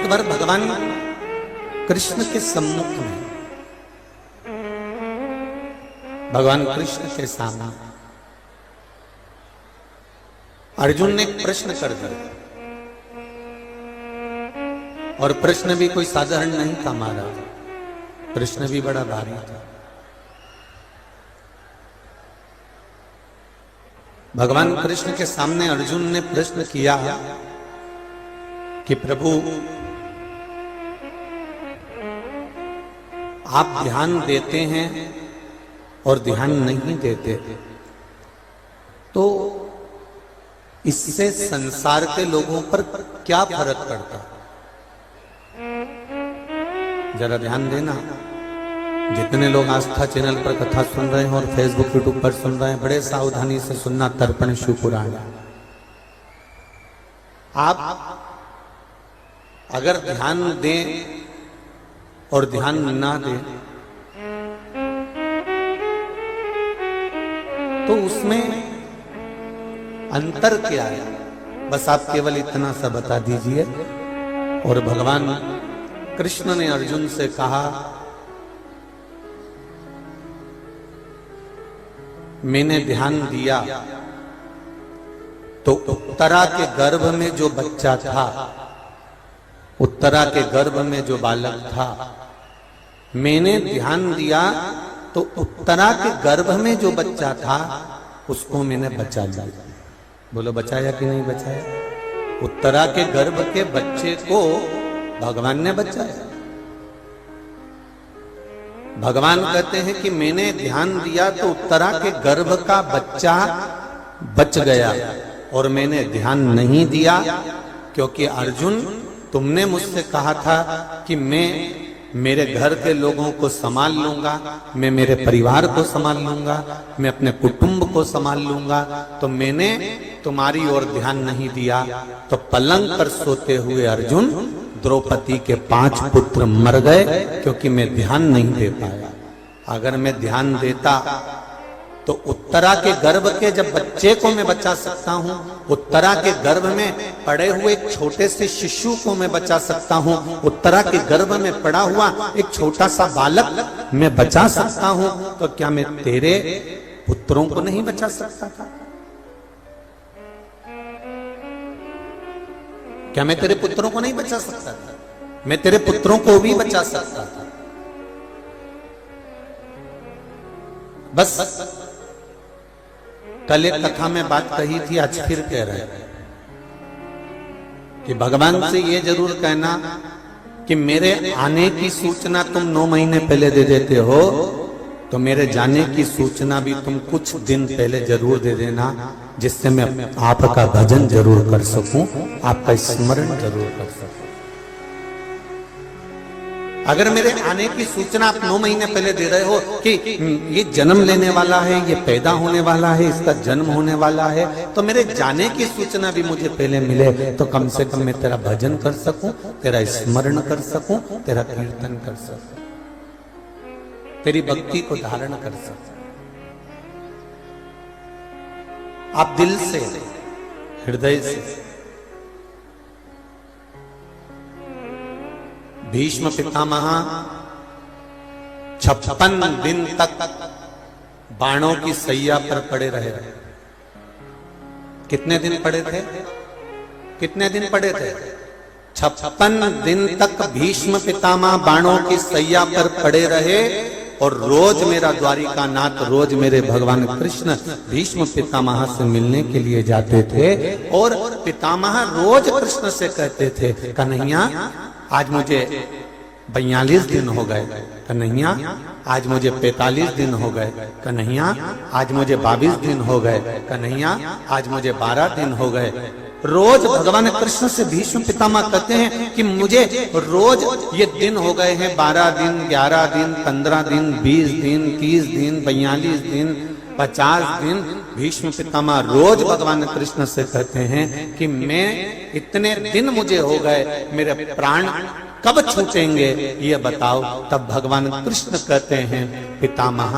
एक बार भगवान कृष्ण के सम्मुख में, भगवान कृष्ण के सामने अर्जुन ने एक प्रश्न कर दिया, और प्रश्न भी कोई साधारण नहीं था महाराज, प्रश्न भी बड़ा भारी था। भगवान कृष्ण के सामने अर्जुन ने प्रश्न किया कि प्रभु आप ध्यान देते हैं और ध्यान नहीं देते, तो इससे संसार के लोगों पर क्या फर्क पड़ता? जरा ध्यान देना, जितने लोग आस्था चैनल पर कथा सुन रहे हैं और फेसबुक यूट्यूब पर सुन रहे हैं, बड़े सावधानी से सुनना। तर्पण शिव पुराण, आप अगर ध्यान दें और ध्यान ना दें तो उसमें अंतर क्या है, बस आप केवल इतना सा बता दीजिए। और भगवान कृष्ण ने अर्जुन से कहा, मैंने ध्यान दिया तो उत्तरा के गर्भ में जो बच्चा था, उत्तरा के गर्भ में जो बालक था, मैंने ध्यान दिया तो उत्तरा के गर्भ में जो बच्चा था उसको मैंने बचा लिया। बोलो बचाया कि नहीं बचाया? उत्तरा के गर्भ के बच्चे को भगवान ने बचाया। भगवान कहते हैं कि मैंने ध्यान दिया तो उत्तरा के गर्भ का बच्चा बच गया, और मैंने ध्यान नहीं दिया क्योंकि अर्जुन तुमने मुझसे कहा था कि मैं मेरे घर के लोगों को संभाल लूंगा, मैं मेरे परिवार को संभाल लूंगा, मैं अपने कुटुंब को संभाल लूंगा, तो मैंने तुम्हारी ओर ध्यान नहीं दिया। तो पलंग पर सोते हुए अर्जुन द्रौपदी के 5 पुत्र मर गए क्योंकि मैं ध्यान नहीं दे पाया। अगर मैं ध्यान देता तो उत्तरा के गर्भ के जब बच्चे को मैं बचा सकता हूं, उत्तरा के गर्भ में पड़े हुए एक छोटे से शिशु को मैं बचा सकता हूं, उत्तरा के गर्भ में पड़ा हुआ एक छोटा सा बालक मैं बचा सकता हूं, तो क्या मैं तेरे पुत्रों को नहीं बचा सकता था? क्या मैं तेरे पुत्रों को नहीं बचा सकता था? मैं तेरे पुत्रों को भी बचा सकता था। बस कल एक कथा में बात कही थी, आज फिर कह रहे हैं कि भगवान से ये जरूर कहना कि मेरे आने की सूचना तुम 9 महीने पहले दे देते हो, तो मेरे जाने की सूचना भी तुम कुछ दिन पहले जरूर दे देना, जिससे मैं आपका भजन जरूर कर सकूं, आपका स्मरण जरूर कर सकूं। अगर मेरे आने की सूचना आप 9 महीने पहले दे रहे हो कि ये जन्म लेने वाला है, ये पैदा होने वाला है, इसका जन्म होने वाला है, तो मेरे जाने की सूचना भी मुझे पहले मिले, तो कम से कम मैं तेरा भजन कर सकूं, तेरा स्मरण कर सकूं, तेरा कीर्तन कर सकूं, तेरी भक्ति को धारण कर सकूं। आप दिल से, हृदय से भीष्म पितामह 56 दिन तक बाणों की सैया पर पड़े रहे। कितने दिन पड़े थे? कितने दिन पड़े थे? 56 दिन तक भीष्म पितामह बाणों की सैया पर पड़े रहे, और रोज मेरा द्वारिका नाथ, रोज मेरे भगवान कृष्ण भीष्म पितामह से मिलने के लिए जाते थे, और पितामह रोज कृष्ण से कहते थे, कन्हैया आज मुझे 42 दिन हो गए, कन्हैया आज मुझे 45 दिन हो गए, कन्हैया आज मुझे 22 दिन हो गए, कन्हैया आज मुझे 12 दिन हो गए। रोज भगवान कृष्ण से भीष्म पितामह कहते हैं कि मुझे रोज ये दिन हो गए हैं, 12 दिन, 11 दिन, 15 दिन, 20 दिन, 30 दिन, 42 दिन, 50 दिन। भीष्म पितामह रोज भगवान कृष्ण से कहते हैं कि मैं इतने दिन मुझे हो गए, मेरे प्राण कब छूटेंगे ये बताओ। तब भगवान कृष्ण कहते हैं, पितामह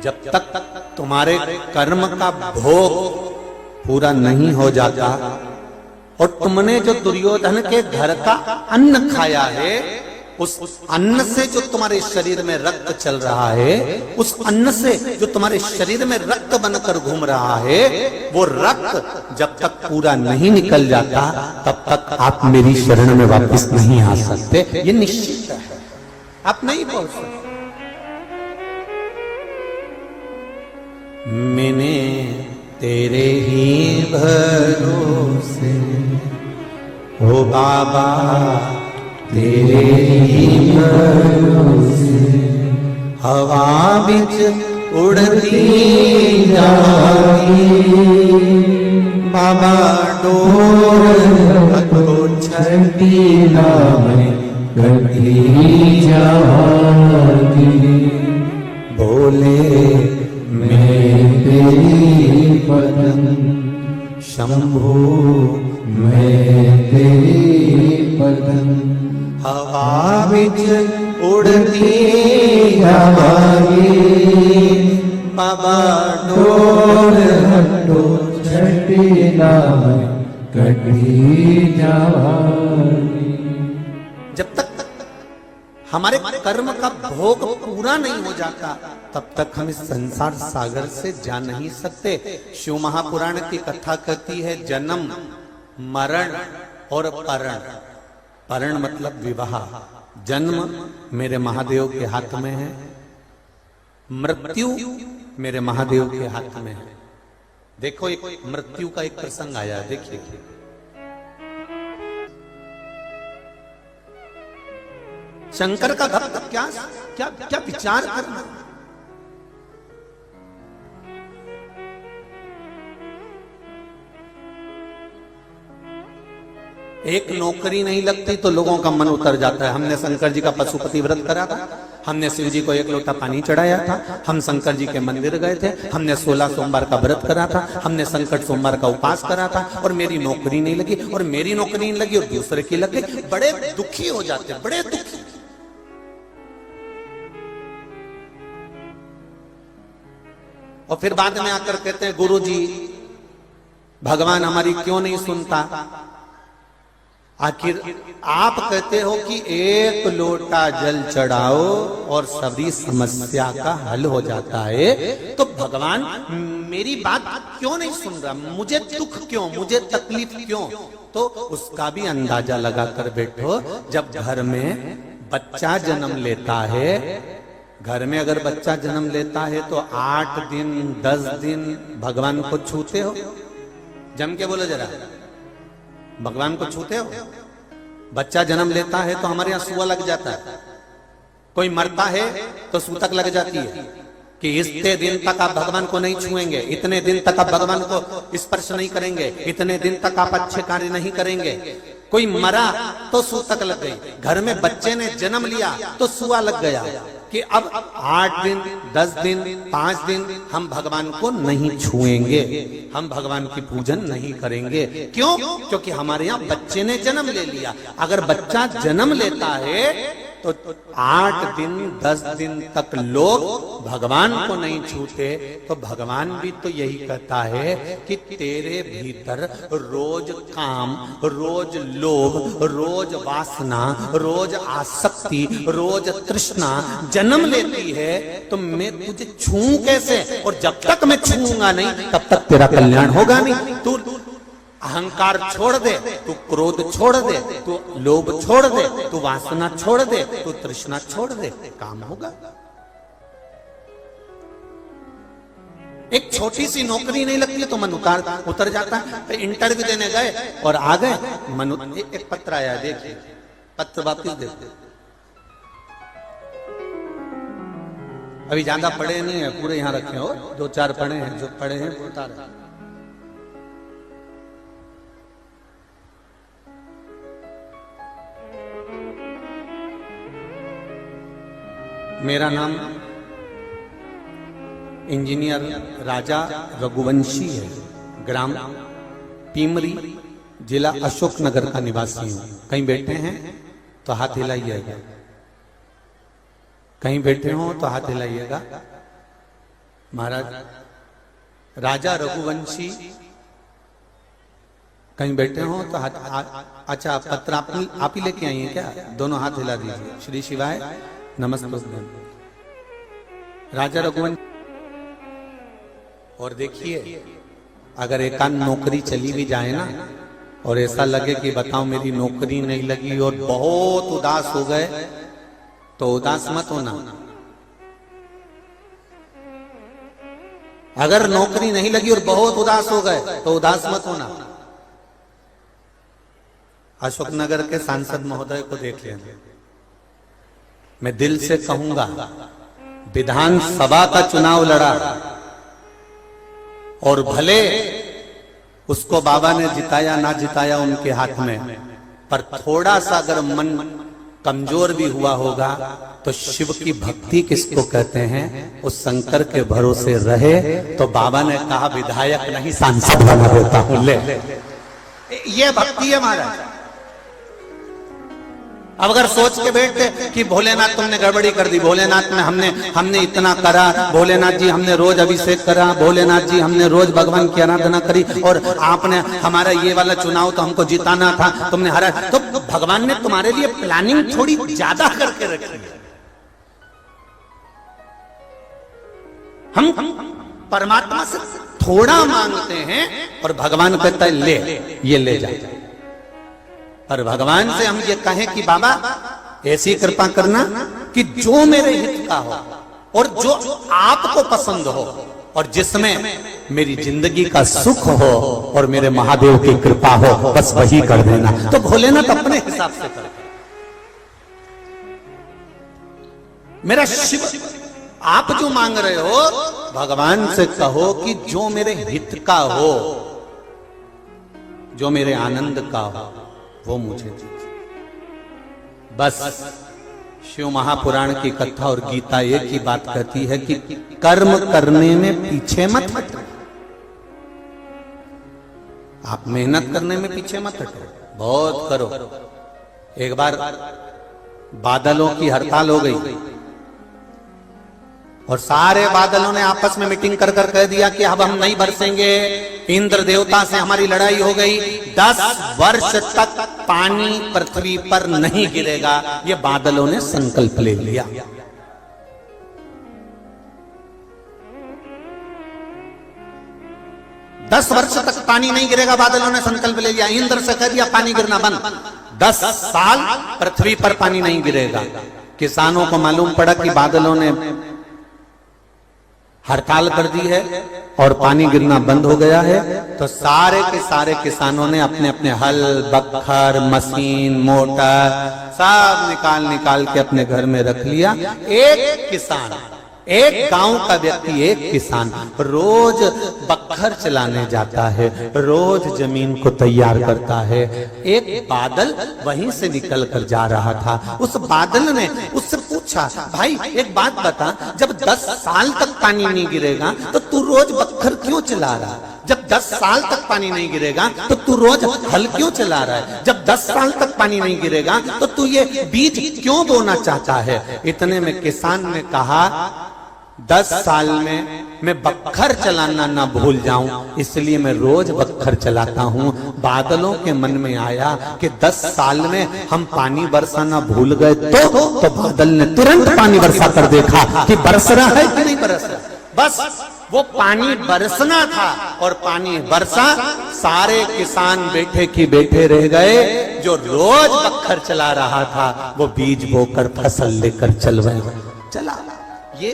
जब तक तुम्हारे कर्म का भोग पूरा नहीं हो जाता, और तुमने जो दुर्योधन के घर का अन्न खाया है, उस अन्न से जो तुम्हारे शरीर में रक्त चल रहा है, उस अन्न से जो तुम्हारे शरीर में रक्त बनकर घूम रहा है, वो रक्त जब तक पूरा नहीं निकल जाता तब तक आप मेरी शरण में वापस नहीं आ सकते। ये निश्चित है, आप नहीं पहुंच सकते। मैंने तेरे ही भरोसे ओ बाबा, तेरे ही भरोसे हवा बिच उड़ती जागी, बाबा डोर को छठी नाम करती जागी। बोले मैं तेरी पदम शंभो, मैं तेरी पदम हवा बिच उड़ती जागी, बाबा डोर हटो छठी नाम कटी जागी। जब तक हमारे कर्म का भोग पूरा नहीं हो जाता तब तक हम इस संसार सागर से जा नहीं सकते। शिव महापुराण की कथा कहती है जन्म, मरण और परण। परण मतलब विवाह। जन्म मेरे महादेव के हाथ में है, मृत्यु मेरे महादेव के हाथ में है। देखो एक मृत्यु का एक प्रसंग आया, देखिए। शंकर का भक्त क्या क्या क्या विचार करना। एक नौकरी नहीं लगती तो लोगों का मन उतर जाता है। हमने शंकर जी का पशुपति व्रत करा था, हमने शिव जी को 1 लोटा पानी चढ़ाया था, हम शंकर जी के मंदिर गए थे, हमने 16 सोमवार का व्रत करा था, हमने संकट सोमवार का उपास करा था, और मेरी नौकरी नहीं लगी, और मेरी नौकरी नहीं लगी और दूसरे की लग गई। बड़े दुखी हो जाते, बड़े दुखी। और फिर बाद में आकर कहते हैं गुरु जी भगवान हमारी क्यों नहीं सुनता। आखिर आप कहते हो कि 1 लोटा जल चढ़ाओ और सभी समस्या का हल हो जाता है, तो भगवान मेरी बात क्यों नहीं सुन रहा, मुझे दुख क्यों, मुझे तकलीफ क्यों। तो उसका भी अंदाजा लगाकर बैठो। जब घर में बच्चा जन्म लेता है, घर में अगर बच्चा जन्म लेता है तो 8 दिन 10 दिन भगवान को छूते हो? जम के बोलो जरा, भगवान को छूते हो? बच्चा जन्म लेता है तो हमारे यहां सुआ लग जाता है, कोई मरता है तो सूतक लग जाती है कि इतने दिन तक आप भगवान को नहीं छुएंगे, इतने दिन तक आप भगवान को स्पर्श नहीं करेंगे, इतने दिन तक आप अच्छे कार्य नहीं करेंगे। कोई मरा तो सूतक लग गई। घर में बच्चे ने जन्म लिया तो सुआ लग गया कि अब 8 दिन 10 दिन 5 दिन हम भगवान को नहीं छुएंगे, हम भगवान की पूजन नहीं करेंगे। क्यों? क्योंकि हमारे यहाँ बच्चे ने जन्म ले लिया। अगर बच्चा जन्म लेता है तो 8 दिन 10 दिन तक लोग भगवान को नहीं छूते, तो भगवान भी तो यही कहता है कि तेरे भीतर रोज काम, रोज लोभ, रोज वासना, रोज आसक्ति, रोज तृष्णा जन्म लेती है, तो मैं तुझे छूऊं कैसे? और जब तक मैं छूऊंगा नहीं तब तक तेरा कल्याण होगा नहीं। तू अहंकार छोड़ दे, तू क्रोध छोड़ दे, तू लोभ छोड़ दे, तू वासना छोड़ दे, तू तृष्णा छोड़ दे, काम होगा। एक छोटी सी नौकरी नहीं लगती है तो मन उतर जाता है। तो इंटरव्यू देने गए और आ गए, मन एक पत्र आया, देखिए पत्र वापिस देखते। अभी ज्यादा पढ़े नहीं है, पूरे यहां रखे हो, 2-4 पढ़े हैं, जो पढ़े हैं वो उतार। मेरा नाम इंजीनियर राजा रघुवंशी है, ग्राम पीमरी, जिला अशोकनगर का निवासी हूं। कहीं बैठे हैं तो हाथ हिलाइएगा, कहीं बैठे हो तो हाथ हिलाइएगा। महाराज राजा रघुवंशी कहीं बैठे हो तो अच्छा पत्र आप ही लेके आई हैं क्या? दोनों हाथ हिला दीजिए। श्री शिवाय नमस्ते। राजा रघुवंश। और देखिए अगर एकांत नौकरी चली भी जाए ना और ऐसा लगे कि बताओ मेरी नौकरी नहीं लगी और बहुत उदास हो गए, तो उदास मत होना। अगर नौकरी नहीं लगी और बहुत उदास हो गए तो उदास मत होना। अशोकनगर के सांसद महोदय को देख लेना। मैं दिल से कहूंगा, विधानसभा का चुनाव लड़ा और भले उसको बाबा ने जिताया ना जिताया उनके हाथ में, पर थोड़ा सा अगर मन कमजोर भी हुआ होगा तो शिव की भक्ति किसको कहते हैं, उस शंकर के भरोसे रहे तो बाबा ने कहा विधायक नहीं सांसद बना देता हूं। ले ये भक्ति है महाराज। अब अगर सोच के बैठते कि भोलेनाथ तुमने गड़बड़ी कर दी, भोलेनाथ में हमने इतना करा, भोलेनाथ जी हमने रोज अभिषेक करा, भोलेनाथ जी हमने रोज भगवान की आराधना करी और आपने हमारा ये वाला चुनाव तो हमको जिताना था, तुमने हरा, तो भगवान ने तुम्हारे लिए प्लानिंग थोड़ी ज्यादा करके रखी है। हम परमात्मा से थोड़ा मांगते हैं और भगवान कहता है ले ये ले जा। और भगवान से हम ये कहें कि बाबा ऐसी कृपा करना कि जो मेरे हित का हो और जो आपको पसंद हो और जिसमें मेरी जिंदगी का सुख हो और मेरे महादेव की कृपा हो, बस वही कर देना। तो भोलेनाथ अपने हिसाब से कर। मेरा शिव आप जो मांग रहे हो भगवान से कहो कि जो मेरे हित का हो, जो मेरे आनंद का हो, वो मुझे दीजिए। बस शिव महापुराण की कथा और गीता एक ही बात कहती है कि कर्म करने में पीछे मत हटो। आप मेहनत करने में पीछे मत हटो, बहुत करो। एक बार बादलों की हड़ताल हो गई और सारे बादलों ने आपस में मीटिंग कर कर कह दिया कि अब हम नहीं बरसेंगे, इंद्र देवता से हमारी लड़ाई हो गई, 10 वर्ष तक पानी पृथ्वी पर नहीं गिरेगा। ये बादलों ने संकल्प ले लिया। दस वर्ष तक पानी नहीं गिरेगा, बादलों ने संकल्प ले लिया। इंद्र से कह दिया पानी गिरना बंद, 10 साल पृथ्वी पर पानी नहीं गिरेगा। किसानों को मालूम पड़ा कि बादलों ने हड़ताल कर दी है और पानी गिरना बंद हो गया है, तो सारे के सारे किसानों ने अपने अपने हल, बख्खर, मशीन, मोटर सब निकाल के अपने घर में रख लिया। एक किसान, एक गांव का व्यक्ति, एक किसान रोज बख्खर चलाने जाता है, रोज जमीन को तैयार करता है। एक बादल वहीं से निकल कर जा रहा था। उस बादल ने उससे पूछा, भाई एक बात बता, जब 10 साल तक पानी नहीं गिरेगा तो तू रोज बख्खर क्यों चला रहा है? जब 10 साल तक पानी नहीं गिरेगा तो तू रोज हल क्यों चला रहा है? जब 10 साल तक पानी नहीं गिरेगा तो तू ये बीज क्यों बोना चाहता है? इतने में किसान ने कहा, 10 साल में मैं बख्खर चलाना ना भूल जाऊं, इसलिए मैं रोज बख्खर चलाता हूं। बादलों के मन में आया कि 10 साल में हम पानी बरसाना भूल गए तो बादल ने तुरंत पानी बरसा कर देखा कि बरस रहा है कि नहीं बरस रहा। बस वो पानी बरसना था और पानी बरसा। सारे किसान बैठे की बैठे रह गए। जो रोज बख्खर चला रहा था वो बीज बोकर फसल लेकर चला। ये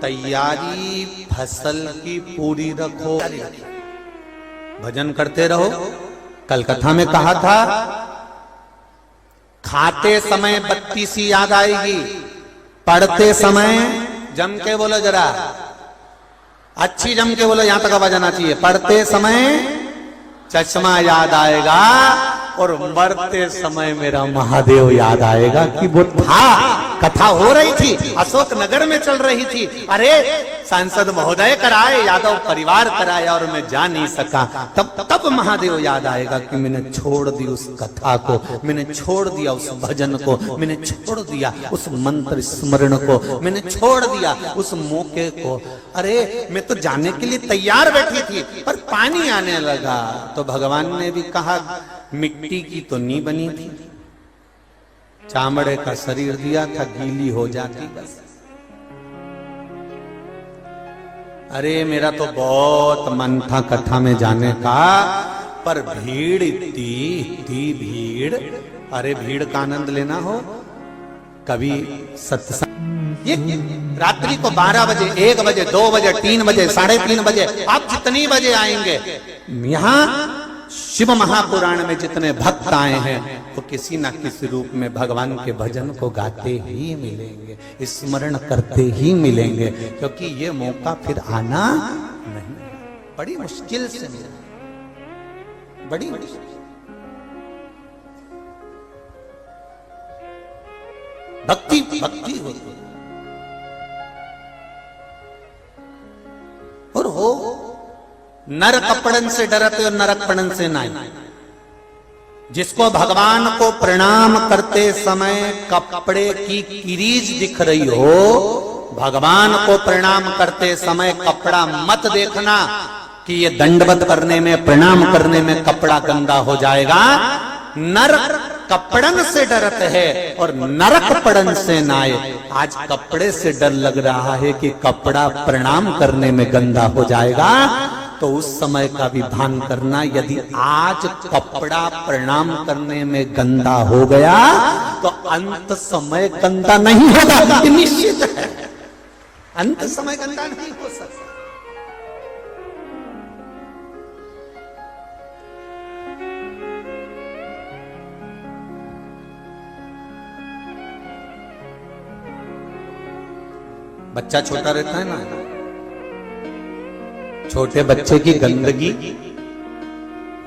तैयारी फसल की पूरी रखो, भजन करते रहो। कल कथा में कहा था, खाते समय बत्ती सी याद आएगी, पढ़ते समय जम के बोलो, जरा अच्छी जम के बोलो, यहां तक आवाज आना चाहिए। पढ़ते समय चश्मा याद आएगा और मरते समय मेरा महादेव याद आएगा कि वो था कथा हो रही थी, अशोक नगर में चल रही थी। अरे सांसद महोदय कराए, यादव परिवार कराया और मैं जा नहीं सका। तब महादेव याद आएगा कि मैंने छोड़ दी उस कथा को, मैंने छोड़ दिया उस भजन को, मैंने छोड़ दिया उस मंत्र स्मरण को, मैंने छोड़ दिया उस मौके को। अरे मैं तो जाने के लिए तैयार बैठी थी, पर पानी आने लगा। तो भगवान ने भी कहा, मिट्टी की तो नहीं बनी थी, चामड़े का शरीर दिया था, गीली हो जाती बस। अरे मेरा तो बहुत मन था कथा में जाने का, पर भीड़ इतनी भीड़। अरे भीड़ का आनंद लेना हो, कभी सत्संग ये रात्रि को 12 बजे, 1 बजे, 2 बजे, 3 बजे, 3:30 बजे, आप जितनी बजे आएंगे, यहाँ शिव महापुराण में जितने भक्त आए हैं वो किसी ना किसी रूप में भगवान के भजन को गाते ही मिलेंगे, स्मरण करते ही मिलेंगे, क्योंकि ये मौका फिर आना नहीं, बड़ी मुश्किल से मिला, बड़ी मुश्किल। भक्ति भक्ति होती और हो नर कपड़न से डरते और नरकपड़न से नहीं। जिसको भगवान को प्रणाम करते समय कपड़े की किरीच दिख रही हो, भगवान को प्रणाम करते समय कपड़ा मत देखना कि ये दंडवत करने में, प्रणाम करने में कपड़ा गंदा हो जाएगा। नर कपड़न से डरते हैं और नरक पड़न से नाए। आज कपड़े से डर लग रहा है कि कपड़ा प्रणाम करने में गंदा हो जाएगा, तो उस समय का भी भान करना। यदि आज कपड़ा प्रणाम करने में गंदा हो गया तो अंत समय गंदा नहीं होगा, निश्चित है। अंत समय गंदा नहीं हो सकता। बच्चा छोटा रहता है ना, छोटे बच्चे की गंदगी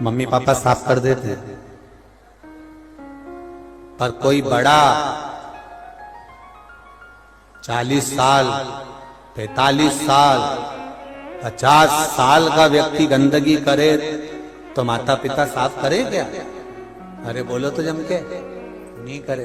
मम्मी पापा साफ कर देते हैं, पर कोई बड़ा 40 साल, 45 साल, 50 साल का व्यक्ति गंदगी करे तो माता पिता साफ करे क्या? अरे बोलो तो जम के नहीं करे।